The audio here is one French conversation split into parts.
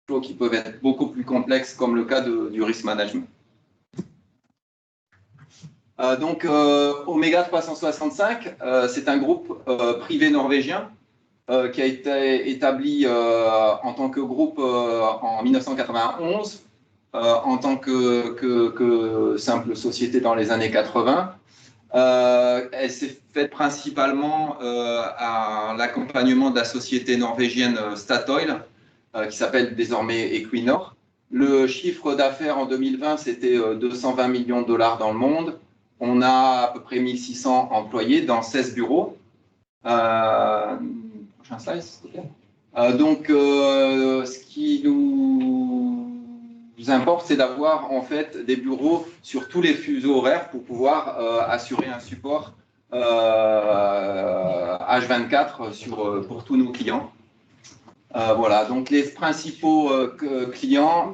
workflows qui peuvent être beaucoup plus complexes, comme le cas du risk management. Donc, Omega 365, c'est un groupe privé norvégien qui a été établi en tant que groupe en 1991, en tant que simple société dans les années 80. Elle s'est faite principalement à l'accompagnement de la société norvégienne Statoil, qui s'appelle désormais Equinor. Le chiffre d'affaires en 2020, c'était 220 millions de dollars dans le monde. On a à peu près 1600 employés dans 16 bureaux. Prochain slide, s'il te plaît. Donc, ce qui nous importe, c'est d'avoir en fait des bureaux sur tous les fuseaux horaires pour pouvoir assurer un support H24 pour tous nos clients. Voilà, donc les principaux clients,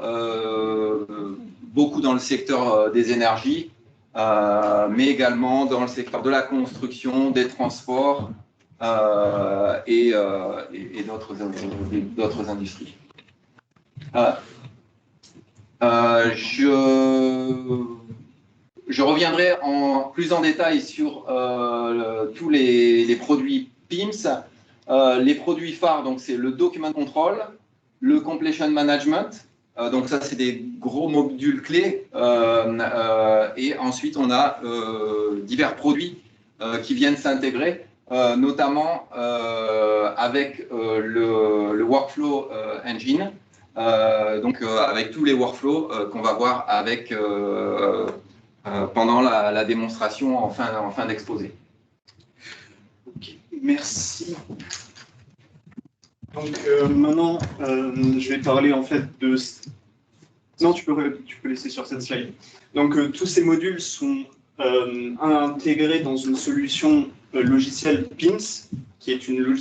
beaucoup dans le secteur des énergies, mais également dans le secteur de la construction, des transports et d'autres industries. Je reviendrai plus en détail sur tous les produits PIMS. Les produits phares, donc c'est le document control, le completion management. Donc ça, c'est des gros modules clés. Et ensuite, on a divers produits qui viennent s'intégrer, notamment avec le Workflow Engine, donc avec tous les workflows qu'on va voir avec, pendant la démonstration en fin d'exposé. Okay, merci. Donc maintenant, je vais parler en fait de... Non, tu peux laisser sur cette slide. Donc tous ces modules sont intégrés dans une solution logicielle PIMS, qui est une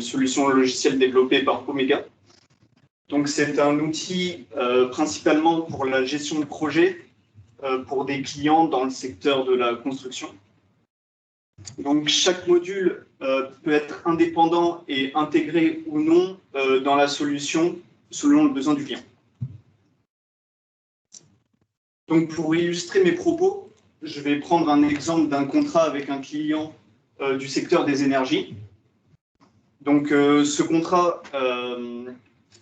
solution logicielle développée par Omega. Donc c'est un outil principalement pour la gestion de projet pour des clients dans le secteur de la construction. Donc chaque module peut être indépendant et intégré ou non dans la solution selon le besoin du client. Donc pour illustrer mes propos, je vais prendre un exemple d'un contrat avec un client du secteur des énergies. Donc ce contrat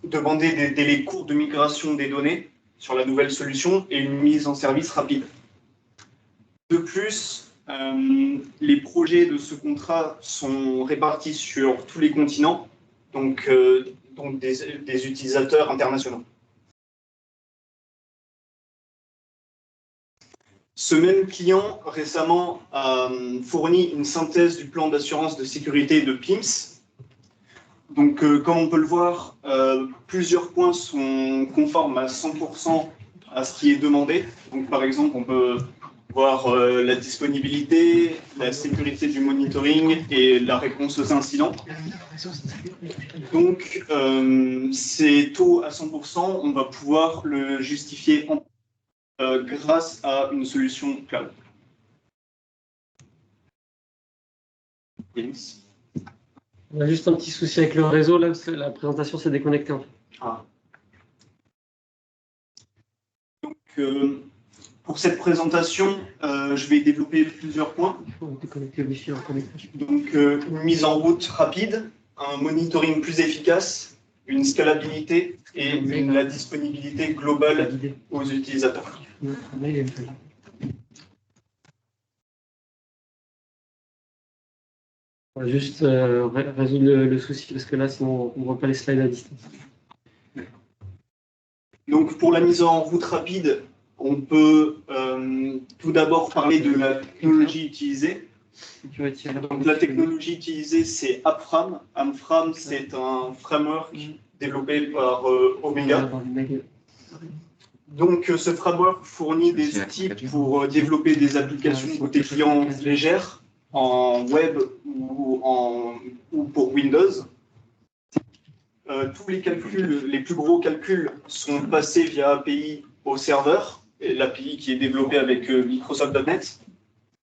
demandait des délais courts de migration des données sur la nouvelle solution et une mise en service rapide. De plus, les projets de ce contrat sont répartis sur tous les continents, donc des utilisateurs internationaux. Ce même client récemment a fourni une synthèse du plan d'assurance de sécurité de PIMS. Donc, comme on peut le voir, plusieurs points sont conformes à 100% à ce qui est demandé. Donc, par exemple, on peut voir la disponibilité, la sécurité du monitoring et la réponse aux incidents. Donc, ces taux à 100%, on va pouvoir le justifier grâce à une solution cloud. Yes. On a juste un petit souci avec le réseau, là, parce que la présentation s'est déconnectée. En fait. Ah. Donc, pour cette présentation, je vais développer plusieurs points. Donc, une mise en route rapide, un monitoring plus efficace, une scalabilité et la disponibilité globale aux utilisateurs. On va juste résoudre le souci, parce que là, sinon, on ne voit pas les slides à distance. Donc, pour la mise en route rapide, on peut tout d'abord parler de la technologie utilisée. Donc, la technologie utilisée, c'est AppFram. AppFram, c'est un framework développé par Omega. Donc, ce framework fournit des outils pour développer des applications côté client légères, en web ou pour Windows. Tous les calculs, les plus gros calculs sont passés via API au serveur, l'API qui est développée avec Microsoft.NET.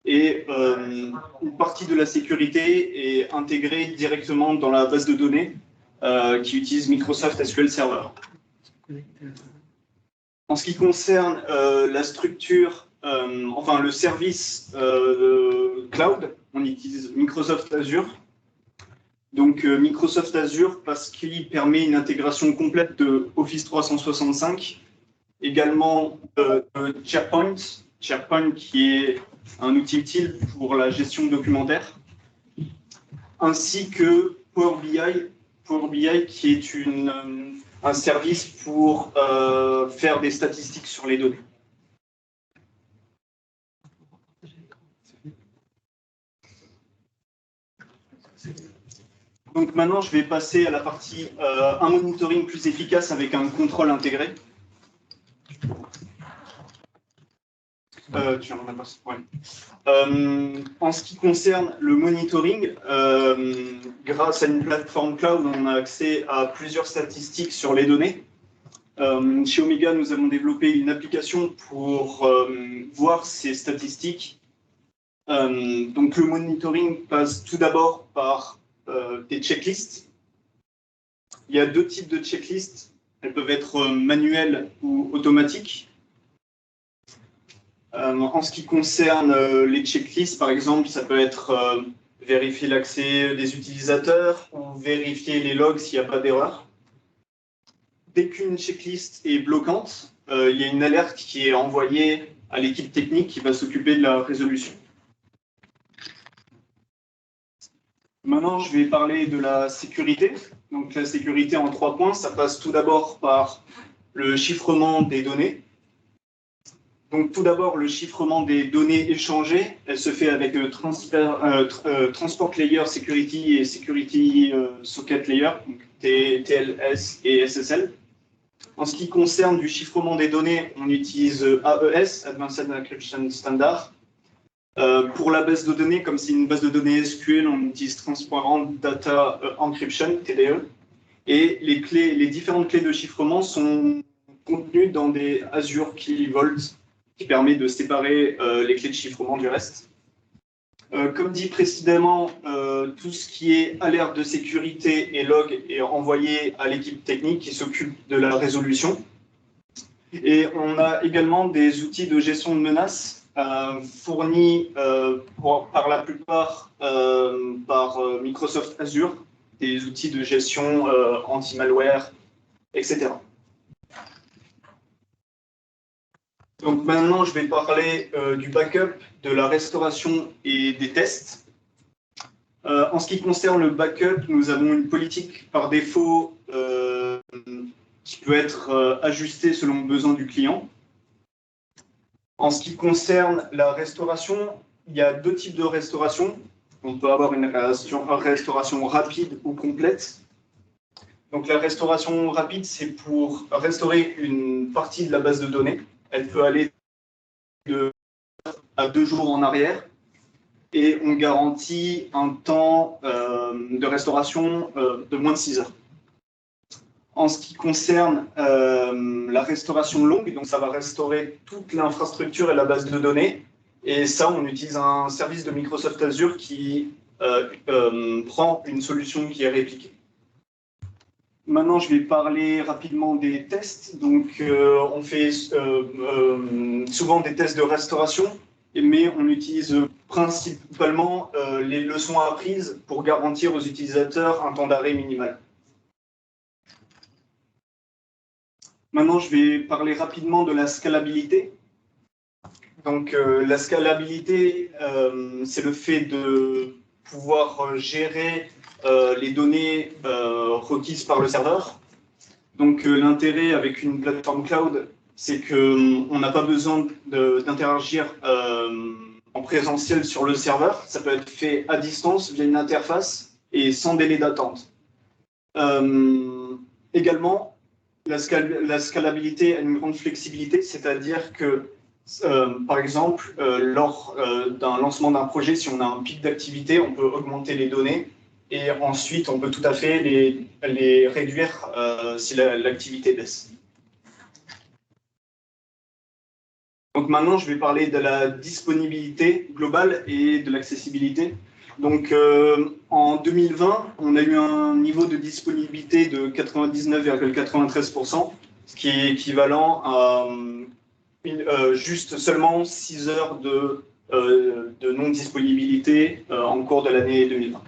Et une partie de la sécurité est intégrée directement dans la base de données qui utilisent Microsoft SQL Server. En ce qui concerne la structure, enfin le service cloud, on utilise Microsoft Azure. Donc Microsoft Azure parce qu'il permet une intégration complète de Office 365, également SharePoint, SharePoint qui est un outil utile pour la gestion documentaire, ainsi que Power BI qui est un service pour faire des statistiques sur les données. Donc maintenant, je vais passer à la partie un monitoring plus efficace avec un contrôle intégré. Tu en as pas, ouais. En ce qui concerne le monitoring, grâce à une plateforme cloud, on a accès à plusieurs statistiques sur les données. Chez Omega, nous avons développé une application pour voir ces statistiques. Donc le monitoring passe tout d'abord par des checklists. Il y a deux types de checklists. Elles peuvent être manuelles ou automatiques. En ce qui concerne les checklists, par exemple, ça peut être vérifier l'accès des utilisateurs ou vérifier les logs s'il n'y a pas d'erreur. Dès qu'une checklist est bloquante, il y a une alerte qui est envoyée à l'équipe technique qui va s'occuper de la résolution. Maintenant, je vais parler de la sécurité. Donc, la sécurité en 3 points, ça passe tout d'abord par le chiffrement des données. Donc, tout d'abord, le chiffrement des données échangées, elle se fait avec Transport Layer Security et Security Socket Layer, donc TLS et SSL. En ce qui concerne du chiffrement des données, on utilise AES, Advanced Encryption Standard. Pour la base de données, comme c'est une base de données SQL, on utilise Transparent Data Encryption, TDE. Et les différentes clés de chiffrement sont contenues dans des Azure Key Vault, qui permet de séparer les clés de chiffrement du reste. Comme dit précédemment, tout ce qui est alerte de sécurité et log est envoyé à l'équipe technique qui s'occupe de la résolution. Et on a également des outils de gestion de menaces fournis par la plupart par Microsoft Azure, des outils de gestion anti-malware, etc. Donc maintenant, je vais parler du backup, de la restauration et des tests. En ce qui concerne le backup, nous avons une politique par défaut qui peut être ajustée selon le besoin du client. En ce qui concerne la restauration, il y a deux types de restauration. On peut avoir une restauration rapide ou complète. Donc la restauration rapide, c'est pour restaurer une partie de la base de données. Elle peut aller à 2 jours en arrière et on garantit un temps de restauration de moins de 6 heures. En ce qui concerne la restauration longue, donc ça va restaurer toute l'infrastructure et la base de données. Et ça, on utilise un service de Microsoft Azure qui prend une solution qui est répliquée. Maintenant, je vais parler rapidement des tests. Donc, on fait souvent des tests de restauration, mais on utilise principalement les leçons apprises pour garantir aux utilisateurs un temps d'arrêt minimal. Maintenant, je vais parler rapidement de la scalabilité. Donc, la scalabilité, c'est le fait de pouvoir gérer les données requises par le serveur. Donc, l'intérêt avec une plateforme cloud, c'est qu'on n'a pas besoin d'interagir en présentiel sur le serveur. Ça peut être fait à distance via une interface et sans délai d'attente. Également, la scalabilité a une grande flexibilité, c'est-à-dire que, par exemple, lors d'un lancement d'un projet, si on a un pic d'activité, on peut augmenter les données et ensuite on peut tout à fait les réduire si l'activité baisse. Donc maintenant, je vais parler de la disponibilité globale et de l'accessibilité. Donc en 2020, on a eu un niveau de disponibilité de 99,93%, ce qui est équivalent à juste seulement 6 heures de non-disponibilité en cours de l'année 2020.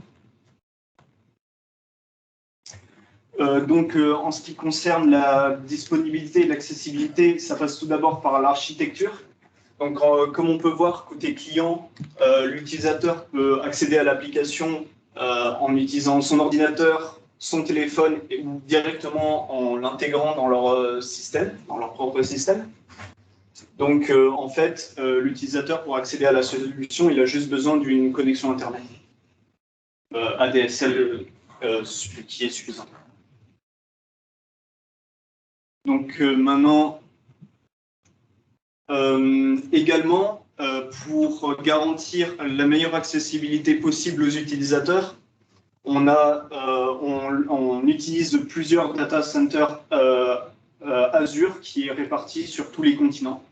Donc, en ce qui concerne la disponibilité et l'accessibilité, ça passe tout d'abord par l'architecture. Donc, comme on peut voir, côté client, l'utilisateur peut accéder à l'application en utilisant son ordinateur, son téléphone ou directement en l'intégrant dans leur système, dans leur propre système. Donc, en fait, l'utilisateur, pour accéder à la solution, il a juste besoin d'une connexion Internet ADSL qui est suffisante. Donc, maintenant, également, pour garantir la meilleure accessibilité possible aux utilisateurs, on utilise plusieurs data centers Azure qui est réparti sur tous les continents.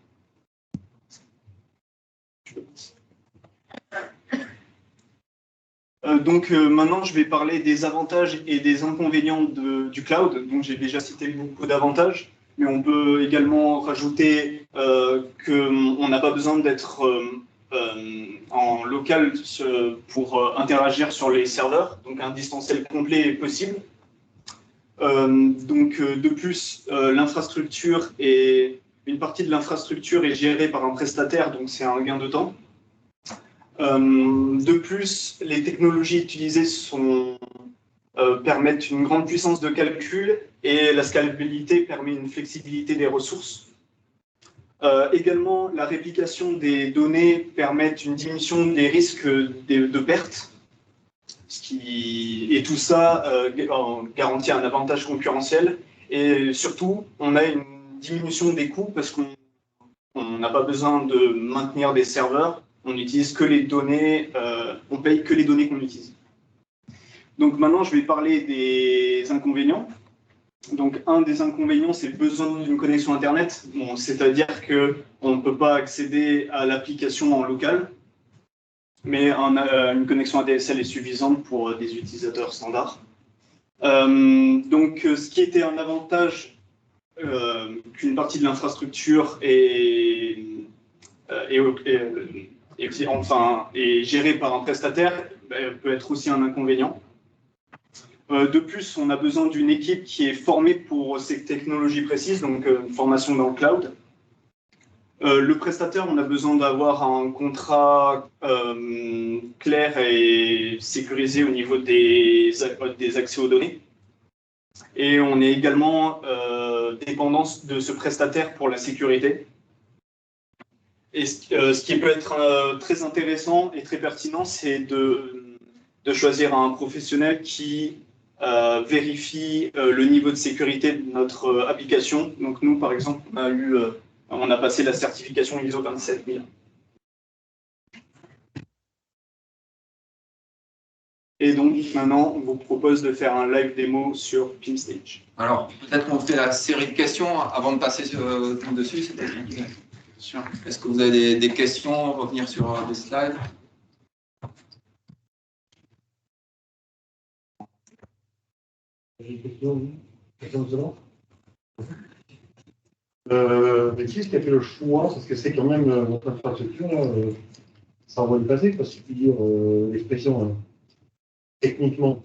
Donc maintenant, je vais parler des avantages et des inconvénients du cloud. Donc j'ai déjà cité beaucoup d'avantages, mais on peut également rajouter qu'on n'a pas besoin d'être en local pour interagir sur les serveurs. Donc un distanciel complet est possible. De plus, l'infrastructure et une partie de l'infrastructure est gérée par un prestataire, donc c'est un gain de temps. De plus, les technologies utilisées permettent une grande puissance de calcul et la scalabilité permet une flexibilité des ressources. Également, la réplication des données permet une diminution des risques de perte, et tout ça garantit un avantage concurrentiel. Et surtout, on a une diminution des coûts parce qu'on n'a pas besoin de maintenir des serveurs. On n'utilise que les données, on paye que les données qu'on utilise. Donc maintenant, je vais parler des inconvénients. Donc un des inconvénients, c'est le besoin d'une connexion Internet. Bon, c'est-à-dire qu'on ne peut pas accéder à l'application en local, mais une connexion ADSL est suffisante pour des utilisateurs standards. Donc ce qui était un avantage qu'une partie de l'infrastructure est gérée par un prestataire peut être aussi un inconvénient. De plus, on a besoin d'une équipe qui est formée pour ces technologies précises, donc une formation dans le cloud. Le prestataire, on a besoin d'avoir un contrat clair et sécurisé au niveau des accès aux données. Et on est également dépendant de ce prestataire pour la sécurité. Et ce qui peut être très intéressant et très pertinent, c'est de choisir un professionnel qui vérifie le niveau de sécurité de notre application. Donc nous, par exemple, on a passé la certification ISO 27000. Et donc maintenant, on vous propose de faire un live démo sur PimStage. Alors, peut-être qu'on fait la série de questions avant de passer dessus. Est-ce que vous avez des questions, revenir sur des slides? J'ai une question. Mais qui est-ce qui a fait le choix? Parce que c'est quand même notre infrastructure, ça envoie le passé, quoi, si je puis dire l'expression. Techniquement,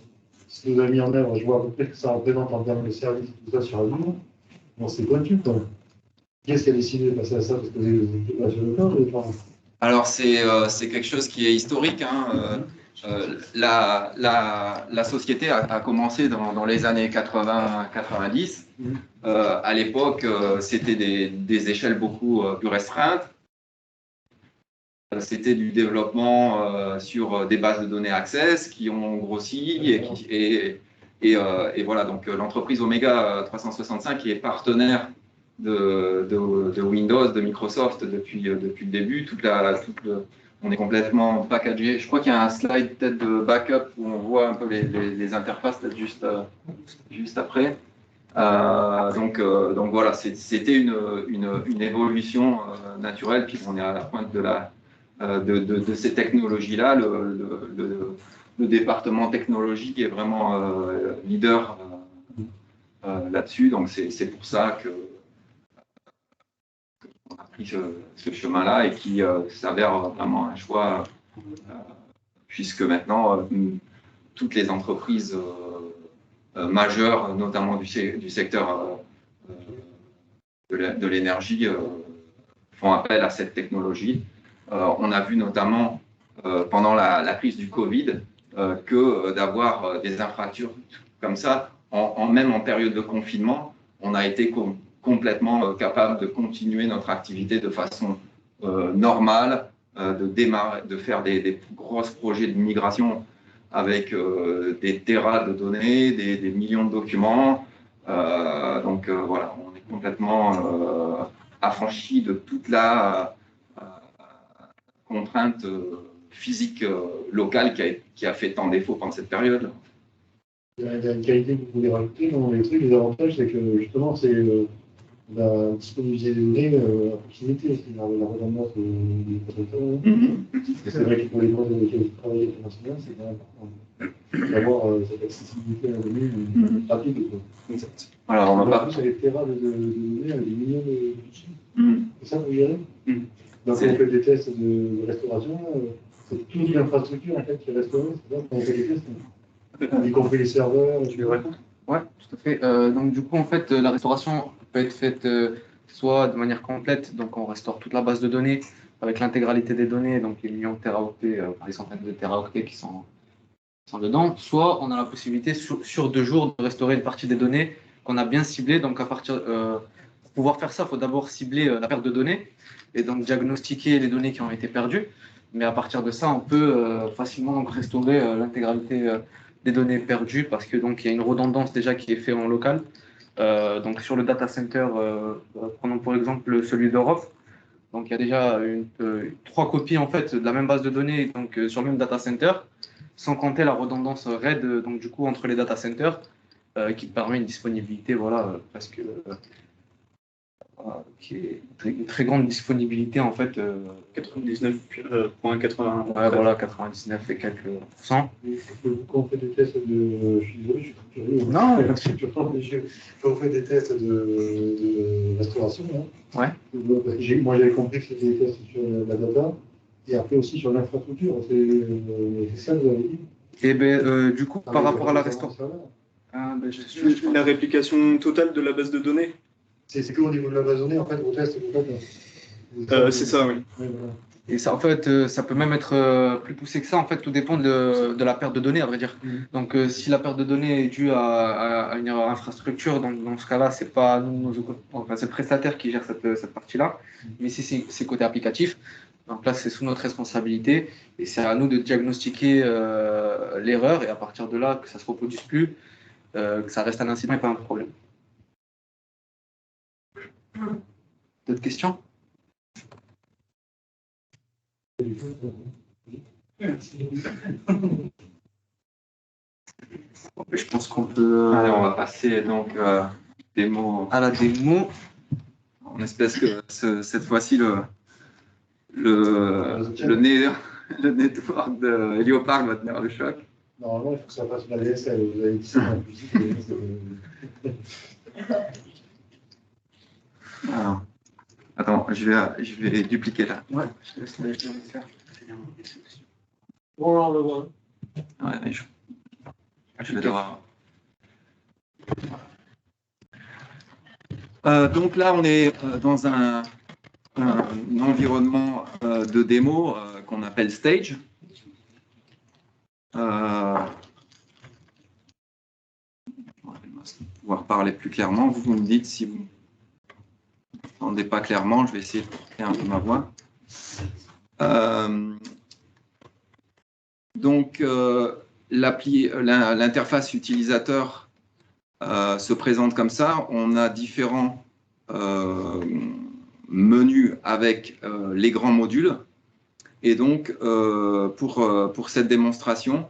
ce que vous avez mis en œuvre, je vois à peu près que ça représente en termes de services, tout ça sur Azure. Bon, c'est pointu, quoi. Qui est-ce qui a décidé de passer à ça? Parce que vous avez sur le cloud, Alors, c'est quelque chose qui est historique. Hein. La société a commencé dans les années 80-90. À l'époque, c'était des échelles beaucoup plus restreintes. C'était du développement sur des bases de données Access qui ont grossi et voilà. Donc, l'entreprise Omega 365 qui est partenaire de Windows, de Microsoft depuis le début. On est complètement packagé. Je crois qu'il y a un slide peut-être de backup où on voit un peu les interfaces peut-être juste après. Donc voilà, c'était une évolution naturelle, puis on est à la pointe de ces technologies-là. le département technologie est vraiment leader là-dessus. Donc, c'est pour ça qu'on a pris ce chemin-là et qui s'avère vraiment un choix, puisque maintenant, toutes les entreprises majeures, notamment du secteur de l'énergie, font appel à cette technologie. On a vu notamment pendant la crise du Covid que d'avoir des infrastructures comme ça, même en période de confinement, on a été complètement capable de continuer notre activité de façon normale, de faire des gros projets de migration avec des terras de données, des millions de documents. Donc voilà, on est complètement affranchi de toute la contrainte physique locale qui a fait tant défaut pendant cette période. Il y a une qualité que vous voulez rajouter dans les trucs. Les avantages, c'est que justement, c'est la disponibilité des données à proximité, c'est la redondance des protecteurs. C'est vrai que pour les gens qui travaillent internationalement, c'est quand même important d'avoir cette accessibilité à la donnée rapide. Alors, on va pas. Plus, avec des terras de données, avec des millions de fichiers. C'est ça que vous gérez. Donc, on fait des tests de restauration, c'est toute l'infrastructure en fait, qui est restaurée, c'est ça qu'on fait des tests, y compris les serveurs. Tu veux répondre? Ouais, tout à fait. Donc, du coup, en fait, la restauration peut être faite soit de manière complète, donc on restaure toute la base de données avec l'intégralité des données, donc les millions de téraoctets, les centaines de téraoctets qui sont dedans, soit on a la possibilité sur 2 jours de restaurer une partie des données qu'on a bien ciblées. Donc, pour pouvoir faire ça, il faut d'abord cibler la perte de données et donc diagnostiquer les données qui ont été perdues. Mais à partir de ça, on peut facilement donc, restaurer l'intégralité des données perdues parce que donc il y a une redondance déjà qui est faite en local. Donc sur le data center, prenons pour exemple celui d'Europe. Donc il y a déjà 3 copies en fait de la même base de données donc sur le même data center, sans compter la redondance RAID donc du coup entre les data centers qui permet une disponibilité voilà presque qui est une très grande disponibilité en fait. 99,81. Ouais, voilà, 99 et quelques pourcents. Quand on fait des tests de. Je suis désolé, je suis trop curieux. Non, quand on fait des tests de restauration, hein, ouais. Moi j'avais compris que c'était des tests sur la data et après aussi sur l'infrastructure. C'est ça que vous avez dit. Et ben, du coup, par rapport à la restauration. La réplication totale de la base de données. C'est que au niveau de la base de données, en fait, vos tests, c'est ça, oui. Ouais, voilà. Et ça, en fait, ça peut même être plus poussé que ça. En fait, tout dépend de la perte de données, à vrai dire. Donc, si la perte de données est due à une erreur infrastructure, donc dans ce cas-là, c'est pas nous, enfin, c'est le prestataire qui gère cette partie-là. Mais si c'est côté applicatif, donc là, c'est sous notre responsabilité et c'est à nous de diagnostiquer l'erreur et à partir de là, que ça se reproduise plus, que ça reste un incident et pas un problème. D'autres questions? Je pense qu'on peut. Allez, on va passer donc démo. À la démo. En espèce que cette fois-ci le network de Heliopark va tenir le choc. Normalement, il faut que ça passe sur la DSL. Vous avez dit ça en plus. Alors, attends, je vais dupliquer là. Ouais, je laisse le faire. Bon, on le voit. Ouais, je vais devoir. Donc là, on est dans un environnement de démo qu'on appelle Stage. On va pouvoir parler plus clairement. Vous me dites si vous n'entendez pas clairement. Je vais essayer de porter un peu ma voix. Donc, l'interface utilisateur se présente comme ça. On a différents menus avec les grands modules. Et donc, pour cette démonstration,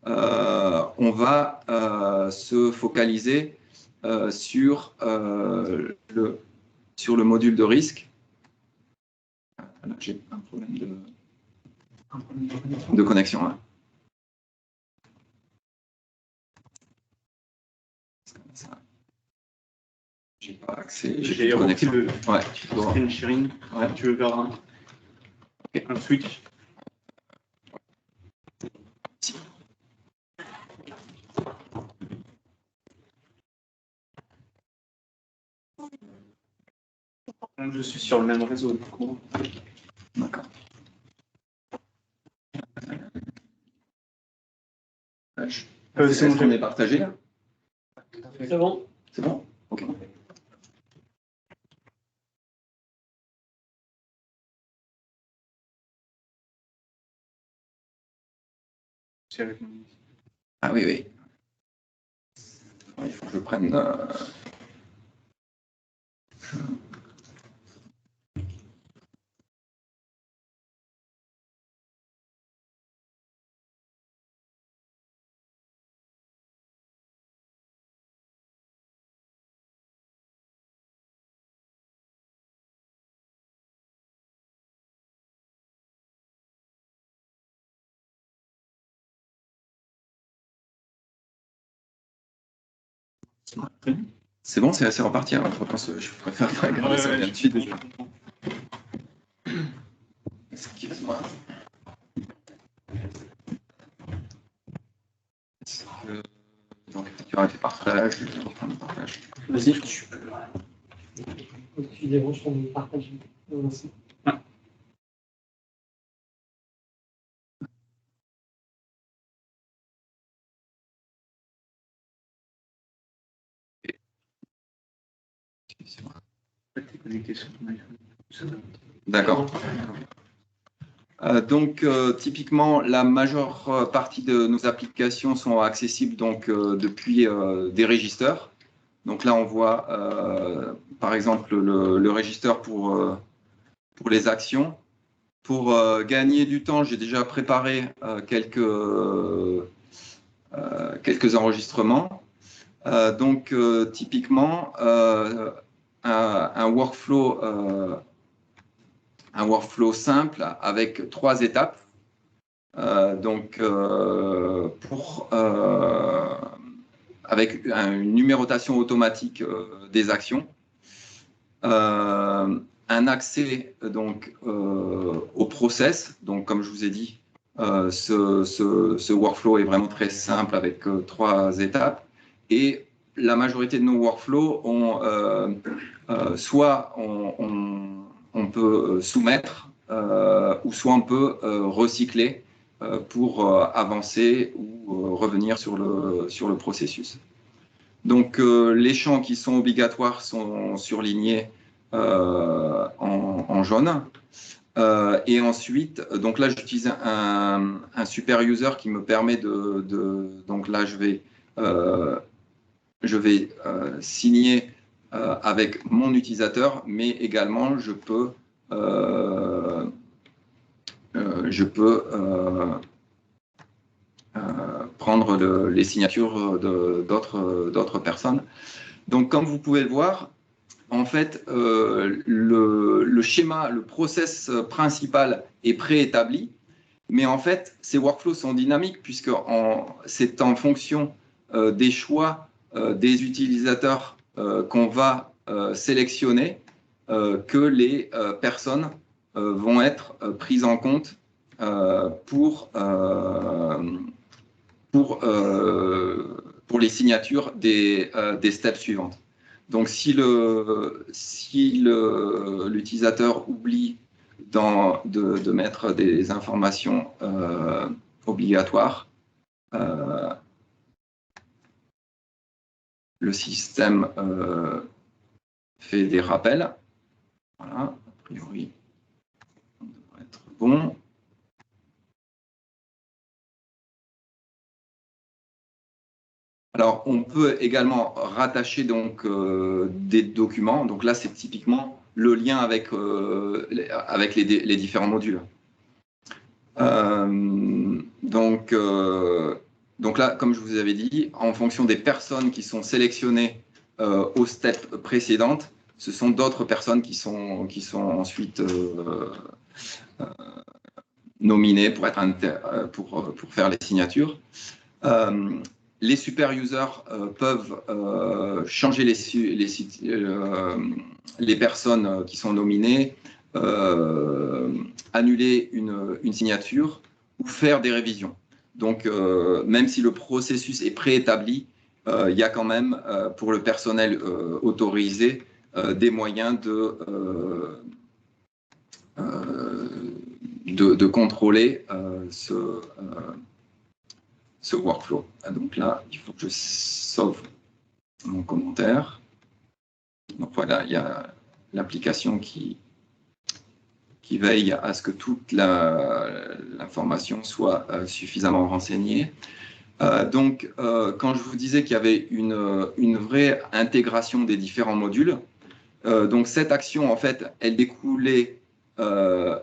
on va se focaliser sur le module de risque. J'ai un problème de connexion. Hein. J'ai pas accès. J'ai plus de repris connexion. le Ouais, screen sharing. Ouais. Tu veux faire un switch? Je suis sur le même réseau, du coup. D'accord. C'est bon, qu'on est partagé là? C'est bon. C'est bon? Ok. Ah oui, oui. Il faut que je prenne. C'est bon, c'est reparti. Hein. Je préfère pas regarder ça bien de suite déjà. Excuse-moi. Est-ce que... Donc, tu aurais fait partage, je vais reprendre le partage. Vas-y, tu peux. Tu débranches ton partage. D'accord. Donc, typiquement, la majeure partie de nos applications sont accessibles donc, depuis des régisters. Donc là, on voit, par exemple, le register pour les actions. Pour gagner du temps, j'ai déjà préparé quelques enregistrements. Donc, typiquement, un workflow simple avec 3 étapes. Avec une numérotation automatique des actions, un accès donc au process. Donc, comme je vous ai dit, ce workflow est vraiment très simple avec 3 étapes. Et la majorité de nos workflows ont soit on peut soumettre, ou soit on peut recycler pour avancer ou revenir sur le processus. Donc, les champs qui sont obligatoires sont surlignés en jaune. Et ensuite, donc là, j'utilise un super user qui me permet donc là, je vais signer avec mon utilisateur, mais également, je peux prendre les signatures d'autres personnes. Donc, comme vous pouvez le voir, en fait, le schéma, le process principal est préétabli, mais en fait, ces workflows sont dynamiques puisque c'est en fonction des choix des utilisateurs qu'on va sélectionner que les personnes vont être prises en compte pour les signatures des steps suivantes. Donc, si l'utilisateur oublie de mettre des informations obligatoires, le système fait des rappels. Voilà, a priori, on devrait être bon. Alors, on peut également rattacher donc, des documents. Donc là, c'est typiquement le lien avec les différents modules. Donc là, comme je vous avais dit, en fonction des personnes qui sont sélectionnées aux steps précédentes, ce sont d'autres personnes qui sont ensuite nominées pour faire les signatures. les super users peuvent changer les personnes qui sont nominées, annuler une signature ou faire des révisions. Donc, même si le processus est préétabli, il y a quand même, pour le personnel autorisé, des moyens de contrôler ce workflow. Donc là, il faut que je sauve mon commentaire. Donc voilà, il y a l'application qui veille à ce que toute l'information soit suffisamment renseignée. Donc, quand je vous disais qu'il y avait une vraie intégration des différents modules, donc cette action, en fait, elle découlait d'un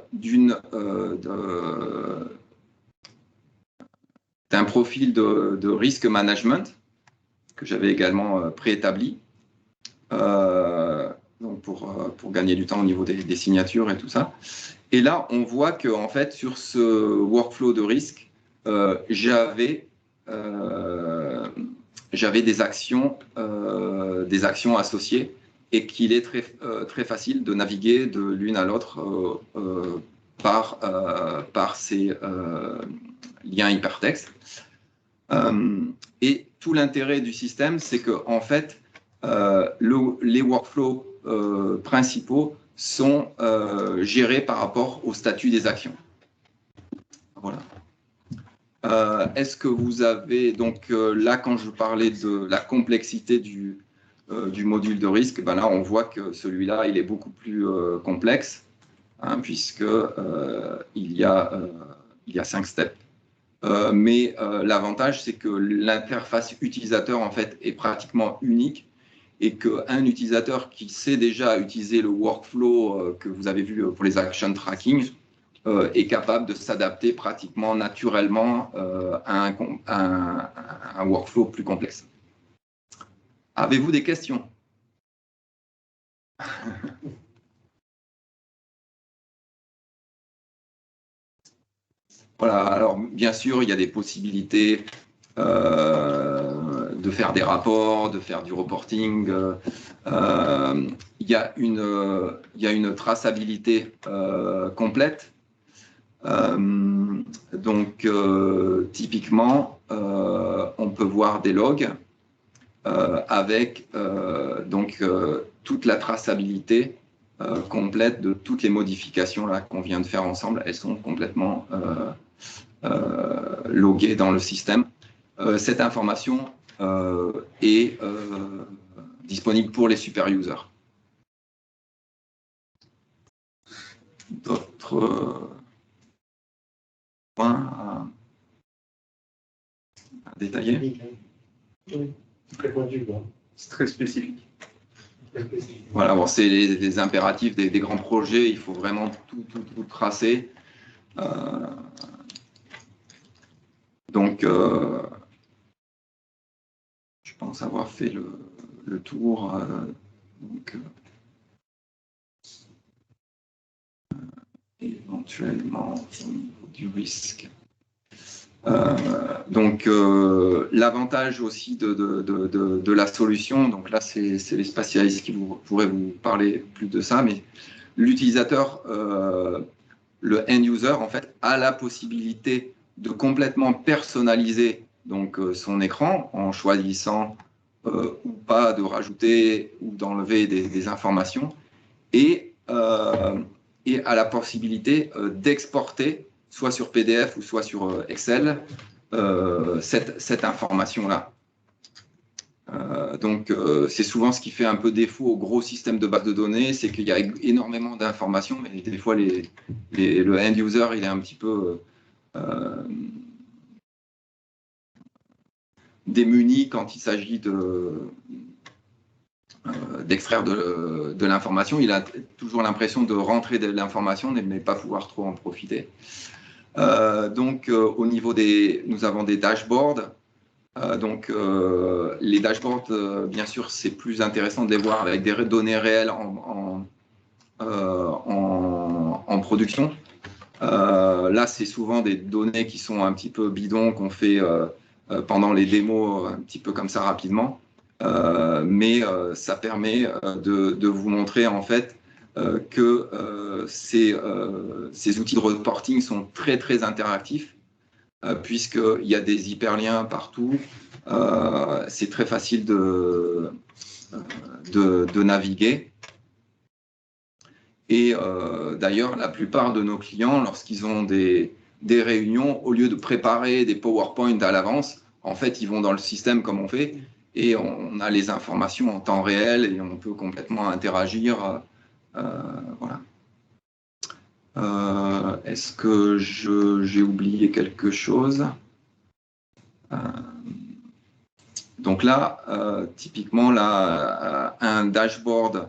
profil de risk management que j'avais également préétabli, donc pour gagner du temps au niveau des signatures et tout ça. Et là, on voit que en fait, sur ce workflow de risque, j'avais des actions associées et qu'il est très facile de naviguer de l'une à l'autre par ces liens hypertextes. Et tout l'intérêt du système, c'est que en fait, les workflows principaux sont gérés par rapport au statut des actions. Voilà. Est-ce que vous avez, donc là, quand je parlais de la complexité du module de risque, ben là, on voit que celui-là, il est beaucoup plus complexe, hein, puisque il y a 5 steps. Mais l'avantage, c'est que l'interface utilisateur, en fait, est pratiquement unique et qu'un utilisateur qui sait déjà utiliser le workflow que vous avez vu pour les action tracking est capable de s'adapter pratiquement naturellement à un workflow plus complexe. Avez-vous des questions? Voilà, alors bien sûr, il y a des possibilités de faire des rapports, de faire du reporting. Il y a une traçabilité complète. Donc, typiquement, on peut voir des logs avec toute la traçabilité complète de toutes les modifications là qu'on vient de faire ensemble. Elles sont complètement loguées dans le système. Cette information est disponible pour les super users. D'autres points à détailler? Oui, très pointu, quoi. C'est très spécifique. Voilà, bon, c'est les impératifs des grands projets, il faut vraiment tout tracer. Donc, je pense avoir fait le tour. Éventuellement au niveau du risque. L'avantage aussi de la solution, donc là c'est les spécialistes qui pourraient vous parler plus de ça, mais l'utilisateur, le end user en fait a la possibilité de complètement personnaliser donc son écran en choisissant ou pas de rajouter ou d'enlever des informations et a la possibilité d'exporter soit sur PDF ou soit sur Excel, cette information-là. C'est souvent ce qui fait un peu défaut au gros système de base de données, c'est qu'il y a énormément d'informations, mais des fois, le end-user, il est un petit peu démuni quand il s'agit d'extraire de l'information. Il a toujours l'impression de rentrer de l'information, mais pas pouvoir trop en profiter. Au niveau nous avons des dashboards. Les dashboards, bien sûr, c'est plus intéressant de les voir avec des données réelles en production. Là, c'est souvent des données qui sont un petit peu bidons, qu'on fait pendant les démos un petit peu comme ça rapidement. Mais ça permet de vous montrer en fait que ces outils de reporting sont très très interactifs puisqu'il y a des hyperliens partout. C'est très facile de naviguer. Et d'ailleurs, la plupart de nos clients, lorsqu'ils ont des réunions, au lieu de préparer des PowerPoint à l'avance, en fait, ils vont dans le système comme on fait et on a les informations en temps réel et on peut complètement interagir. Voilà. Est-ce que j'ai oublié quelque chose? Donc là, typiquement, là, un dashboard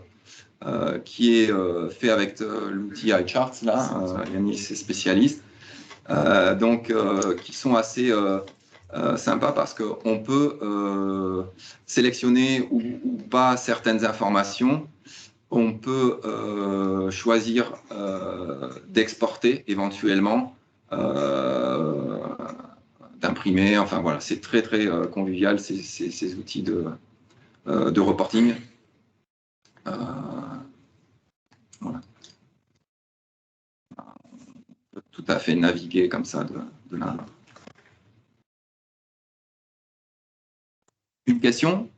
qui est fait avec l'outil iCharts, là, Yannis est spécialiste, donc qui sont assez sympas parce qu'on peut sélectionner ou pas certaines informations. On peut choisir d'exporter éventuellement, d'imprimer, enfin voilà, c'est très très convivial ces outils de reporting. Voilà. On peut tout à fait naviguer comme ça de l'un à l'autre. Une question?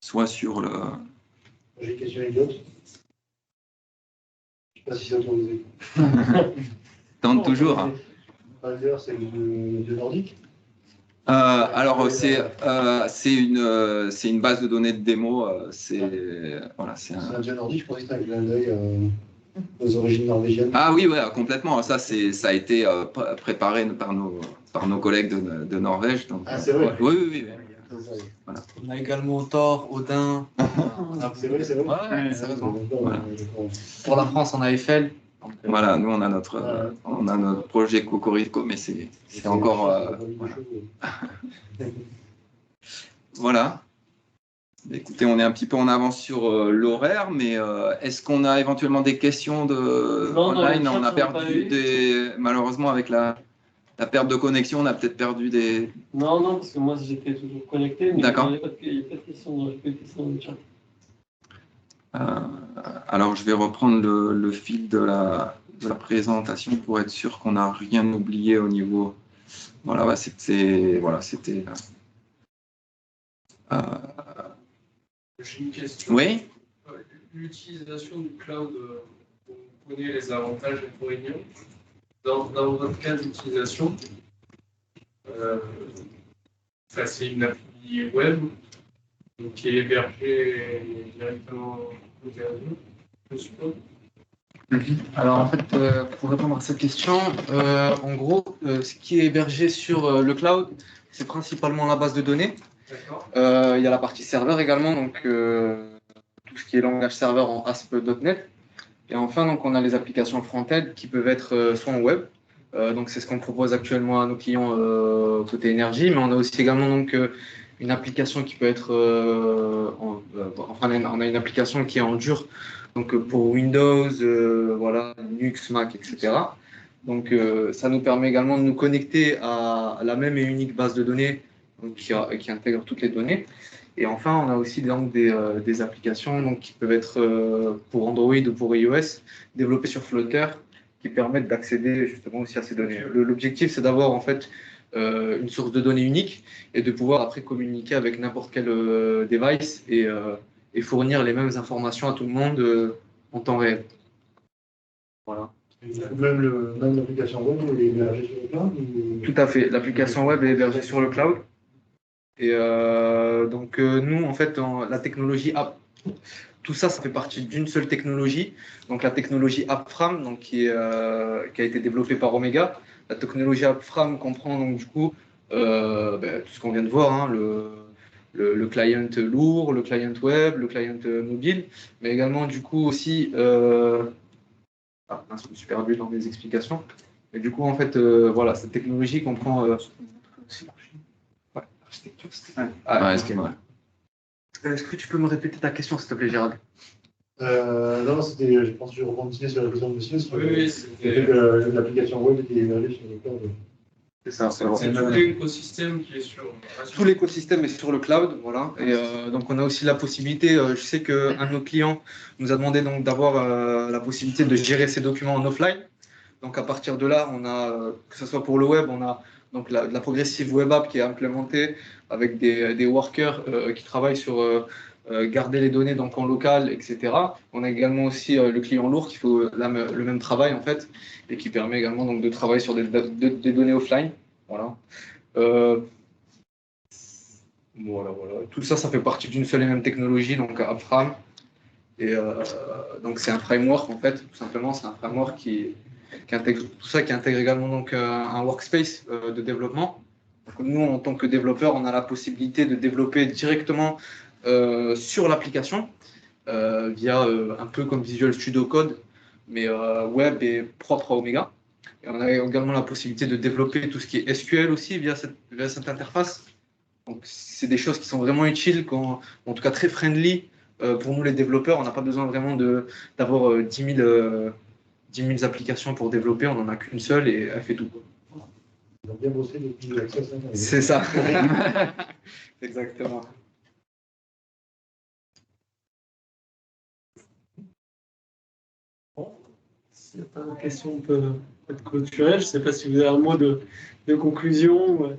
Soit sur le... J'ai une question idiote. Je ne sais pas si c'est autorisé. Tente toujours. D'ailleurs, c'est le dieu nordique. Alors, c'est une base de données de démo. Voilà, c'est un dieu nordique, je pensais que c'était un clin d'œil aux origines norvégiennes. Ah oui, ouais, complètement. Ça a été préparé par nos collègues de Norvège. Donc, ah, c'est vrai? Oui. Voilà. On a également Thor, Odin. C'est vrai. Ouais, c'est vrai. Voilà. Pour la France, on a Eiffel. Donc, voilà, nous on a notre projet Cocorico, mais c'est encore. Voilà. Écoutez, on est un petit peu en avance sur l'horaire, mais est-ce qu'on a éventuellement des questions online? On a perdu malheureusement avec la perte de connexion, on a peut-être perdu des. Non, parce que moi j'étais toujours connecté, mais d'accord. Il n'y a pas de questions dans le chat. Alors je vais reprendre le fil de la présentation pour être sûr qu'on n'a rien oublié au niveau. Voilà, c'était. J'ai une question. Oui. L'utilisation du cloud, vous connaissez les avantages et inconvénients. Dans votre cas d'utilisation, c'est une appli web qui est hébergée directement au Azure, je suppose. Alors en fait, pour répondre à cette question, en gros, ce qui est hébergé sur le cloud, c'est principalement la base de données. Il y a la partie serveur également, donc tout ce qui est langage serveur en ASP.NET. Et enfin, donc, on a les applications front-end qui peuvent être soit en web. Donc c'est ce qu'on propose actuellement à nos clients côté énergie, mais on a aussi également donc une application qui peut être, enfin on a une application qui est en dur, donc pour Windows, voilà, Linux, Mac, etc. Donc ça nous permet également de nous connecter à la même et unique base de données donc, qui intègre toutes les données. Et enfin, on a aussi donc, des applications donc, qui peuvent être pour Android ou pour iOS, développées sur Flutter, qui permettent d'accéder justement aussi à ces données. L'objectif, c'est d'avoir en fait une source de données unique et de pouvoir après communiquer avec n'importe quel device et fournir les mêmes informations à tout le monde en temps réel. Voilà. Même l'application web est hébergée sur le cloud ou... Tout à fait. L'application web est hébergée sur le cloud. Et donc nous, en fait, la technologie app, tout ça, ça fait partie d'une seule technologie. Donc la technologie AppFrame, donc qui a été développée par Omega. La technologie AppFrame comprend donc du coup tout ce qu'on vient de voir, hein, le client lourd, le client web, le client mobile, mais également du coup aussi, je me suis perdu dans mes explications. Et du coup, en fait, voilà, cette technologie comprend Est-ce que tu peux me répéter ta question, s'il te plaît, Gérald? Non, je pense que je rebondissais sur la question de monsieur. Oui, c'était l'application web était hébergée sur le cloud. C'est ça. C'est tout l'écosystème qui est sur. Tout l'écosystème est sur le cloud, voilà. Et donc on a aussi la possibilité. Je sais qu'un de nos clients nous a demandé donc d'avoir la possibilité de gérer ses documents en offline. Donc à partir de là, on a, que ce soit pour le web, on a donc la progressive web app qui est implémentée avec des workers qui travaillent sur garder les données donc en local, etc. On a également aussi le client lourd qui fait le même travail en fait et qui permet également donc de travailler sur des données offline. Voilà. Voilà. Tout ça, ça fait partie d'une seule et même technologie, donc AppFrame. Et donc c'est un framework en fait, tout simplement, c'est un framework qui intègre tout ça, qui intègre également donc un workspace de développement. Donc, nous, en tant que développeurs, on a la possibilité de développer directement sur l'application via un peu comme Visual Studio Code, mais web et propre à Omega. Et on a également la possibilité de développer tout ce qui est SQL aussi via cette interface. Donc, c'est des choses qui sont vraiment utiles, en tout cas très friendly pour nous les développeurs. On n'a pas besoin vraiment d'avoir 10 000 applications pour développer. On n'en a qu'une seule et elle fait tout. Ils ont bien bossé depuis Access. C'est ça. Exactement. S'il n'y a pas de questions, on peut être clôturé. Je ne sais pas si vous avez un mot de conclusion.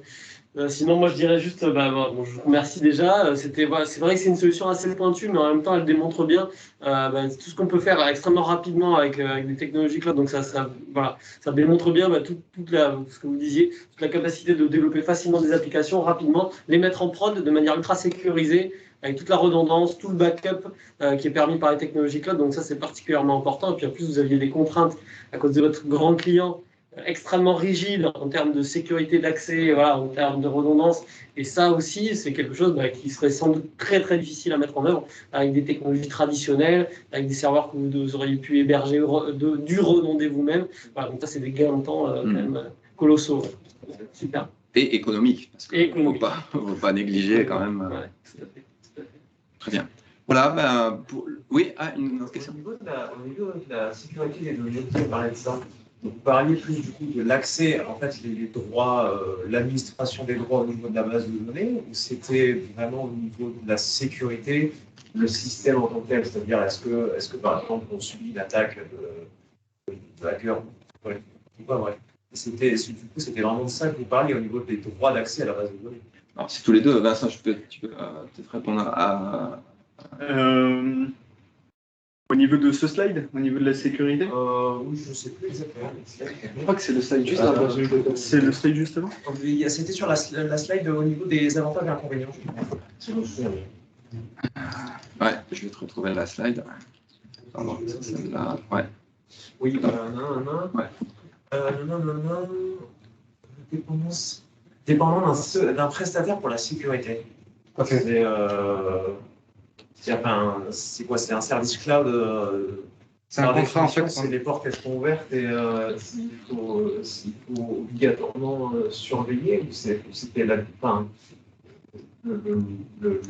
Sinon, moi, je dirais juste, je vous remercie déjà. C'est vrai que c'est une solution assez pointue, mais en même temps, elle démontre bien tout ce qu'on peut faire extrêmement rapidement avec des technologies cloud. Donc, ça démontre bien ce que vous disiez, toute la capacité de développer facilement des applications rapidement, les mettre en prod de manière ultra sécurisée, avec toute la redondance, tout le backup qui est permis par les technologies cloud. Donc, ça, c'est particulièrement important. Et puis, en plus, vous aviez des contraintes à cause de votre grand client extrêmement rigide en termes de sécurité d'accès, en termes de redondance. Et ça aussi, c'est quelque chose qui serait sans doute très, très difficile à mettre en œuvre avec des technologies traditionnelles, avec des serveurs que vous auriez pu héberger, dû redonder vous-même. Voilà, donc ça, c'est des gains de temps quand même colossaux. Super. Et économique, parce qu'il ne faut pas négliger quand même. Ouais, tout à fait. Très bien. Voilà, oui, une autre question. Au niveau de la sécurité des données, vous parlez de ça. Donc, vous parliez plus du coup de l'accès, en fait, les droits, l'administration des droits au niveau de la base de données, ou c'était vraiment au niveau de la sécurité, le système en tant que tel, c'est-à-dire est-ce que par exemple on subit une attaque de hacker ou pas, bref. Du coup, c'était vraiment de ça que vous parliez au niveau des droits d'accès à la base de données. Alors, c'est tous les deux. Vincent, tu peux peut-être répondre à... Au niveau de ce slide, au niveau de la sécurité Oui, je ne sais plus exactement. Je crois que c'est le slide juste avant. C'est le slide juste avant. C'était sur la slide au niveau des avantages et inconvénients. Ouais, je vais te retrouver la slide. Pardon, c'est celle-là. Ouais. Oui, dépendant d'un prestataire pour la sécurité. C'est quoi? C'est un service cloud. C'est un contrat en fait. C'est des portes qui sont ouvertes et s'il faut obligatoirement surveiller, ou c'était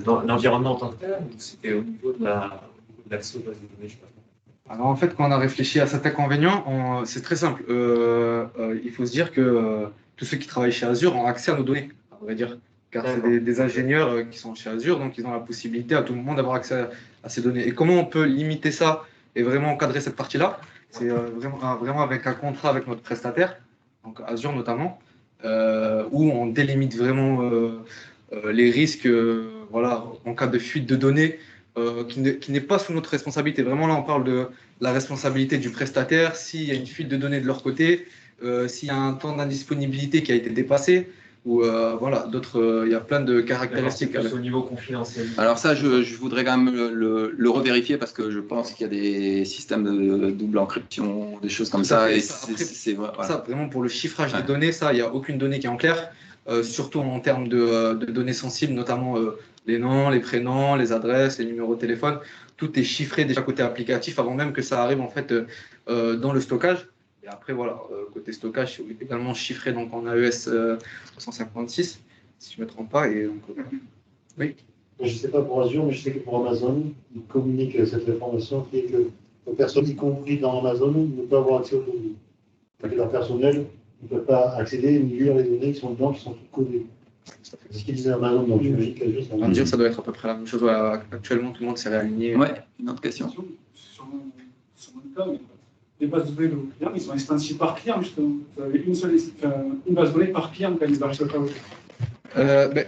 l'environnement en tant que tel, ou c'était au niveau de l'accès aux bases de données, je sais pas. Alors en fait, quand on a réfléchi à cet inconvénient, c'est très simple. Il faut se dire que tous ceux qui travaillent chez Azure ont accès à nos données, à vrai dire. Car c'est des ingénieurs qui sont chez Azure, donc ils ont la possibilité à tout moment d'avoir accès à ces données. Et comment on peut limiter ça et vraiment encadrer cette partie-là? C'est vraiment avec un contrat avec notre prestataire, donc Azure notamment, où on délimite vraiment les risques en cas de fuite de données qui n'est pas sous notre responsabilité. Vraiment, là, on parle de la responsabilité du prestataire, s'il y a une fuite de données de leur côté, s'il y a un temps d'indisponibilité qui a été dépassé, ou d'autres, il y a plein de caractéristiques. Au niveau confidentiel. Alors ça, je voudrais quand même le revérifier parce que je pense qu'il y a des systèmes de double encryption, des choses comme ça. Et c'est ça, vraiment pour le chiffrage des données, ça, il n'y a aucune donnée qui est en clair, surtout en termes de données sensibles, notamment les noms, les prénoms, les adresses, les numéros de téléphone. Tout est chiffré déjà côté applicatif avant même que ça arrive en fait dans le stockage. Et après, côté stockage, c'est également chiffré donc, en AES 356, si je ne me trompe pas. Et, donc, oui. Je ne sais pas pour Azure, mais je sais que pour Amazon, ils communiquent cette information qui est que les personnes, y compris dans Amazon, ne peuvent avoir accès aux données. Leur personnel ne peuvent pas accéder ni lire les données qui sont dedans, qui sont toutes codées. C'est ce qu'il disait Amazon dans le logique. On va dire que ça doit être à peu près la même chose. Voilà, actuellement, tout le monde s'est réaligné. Ouais, une autre question. Sur mon cas, mais les bases de données de vos clients, ils sont extensibles par client, justement. Vous avez une base de données par client quand ils arrivent sur le cloud.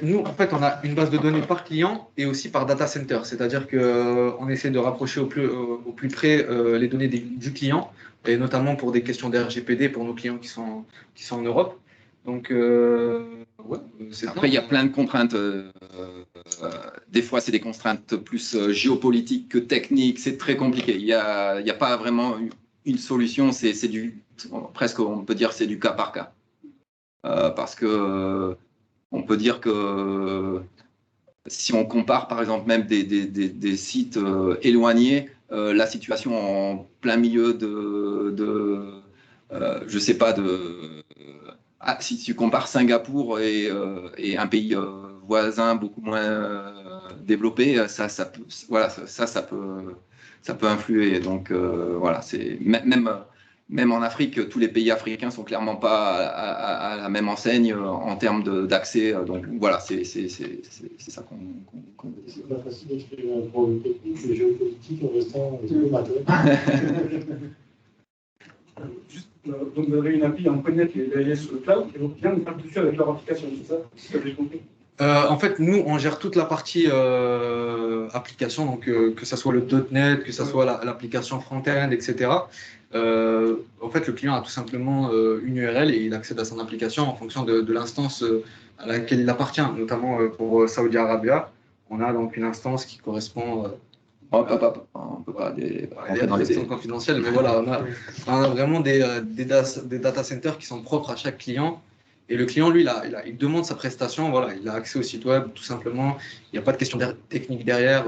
Nous, en fait, on a une base de données par client et aussi par data center. C'est-à-dire qu'on essaie de rapprocher au plus près les données du client, et notamment pour des questions d'RGPD pour nos clients qui sont en Europe. Donc, ouais, après, il y a plein de contraintes. Des fois, c'est des contraintes plus géopolitiques que techniques. C'est très compliqué. Il y a pas vraiment une solution. C'est presque, on peut dire, c'est du cas par cas. Parce que on peut dire que si on compare, par exemple, même des sites éloignés, la situation en plein milieu je sais pas, si tu compares Singapour et un pays voisin beaucoup moins développé, ça peut influer. Donc voilà, c'est même en Afrique, tous les pays africains sont clairement pas à la même enseigne en termes d'accès. Donc voilà, c'est ça qu'on veut dire. C'est pas facile d'exprimer un problème technique et géopolitique en restant amateur. Juste, donc vous avez une appli en connect les DLS sur le cloud et vos clients ne parlent dessus avec leur application, c'est ça? C'est ce que j'ai compris. En fait, nous, on gère toute la partie application, donc que ce soit le .NET, que ce soit l'application front-end, etc. En fait, le client a tout simplement une URL et il accède à son application en fonction de l'instance à laquelle il appartient. Notamment pour Saudi Arabia, on a donc une instance qui correspond. On peut pas rentrer dans les questions confidentielles, mais voilà, on a vraiment des data centers qui sont propres à chaque client. Et le client, lui, il demande sa prestation, voilà, il a accès au site web, tout simplement. Il n'y a pas de question technique derrière.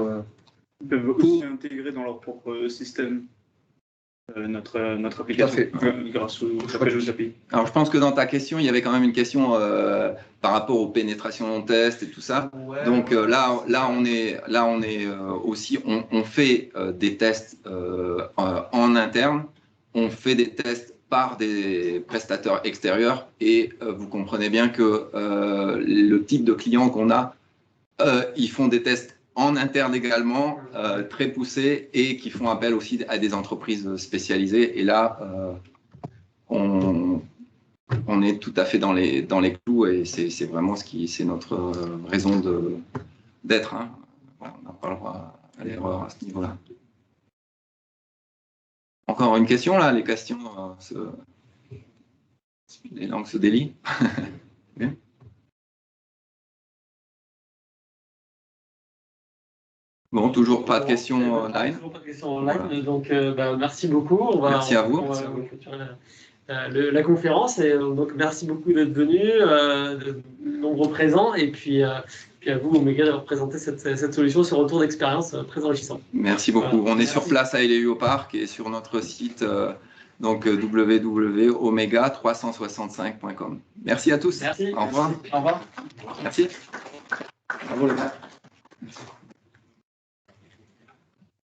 Ils peuvent aussi intégrer dans leur propre système notre application grâce aux API. Alors, je pense que dans ta question, il y avait quand même une question par rapport aux pénétrations test et tout ça. Ouais. Donc là, on est aussi, on fait des tests en interne, on fait des tests par des prestataires extérieurs et vous comprenez bien que le type de clients qu'on a, ils font des tests en interne également, très poussés et qui font appel aussi à des entreprises spécialisées. Et là, on est tout à fait dans les clous et c'est vraiment c'est notre raison d'être. Hein. Voilà, on n'a pas le droit à l'erreur à ce niveau-là. Encore une question là, les questions, les langues se délient. Bien. Bon, toujours pas de questions online. Toujours pas de questions online, voilà. Donc merci beaucoup. Merci à vous. On va clôturer la conférence et donc merci beaucoup d'être venus, de nombreux présents et puis à vous, Omega, d'avoir présenté cette solution, ce retour d'expérience très enrichissant. Merci beaucoup. On est sur place à LAU Park et sur notre site donc www.omega365.com. Merci à tous. Merci. Au revoir. Au revoir. Merci. Bravo les gars. Merci.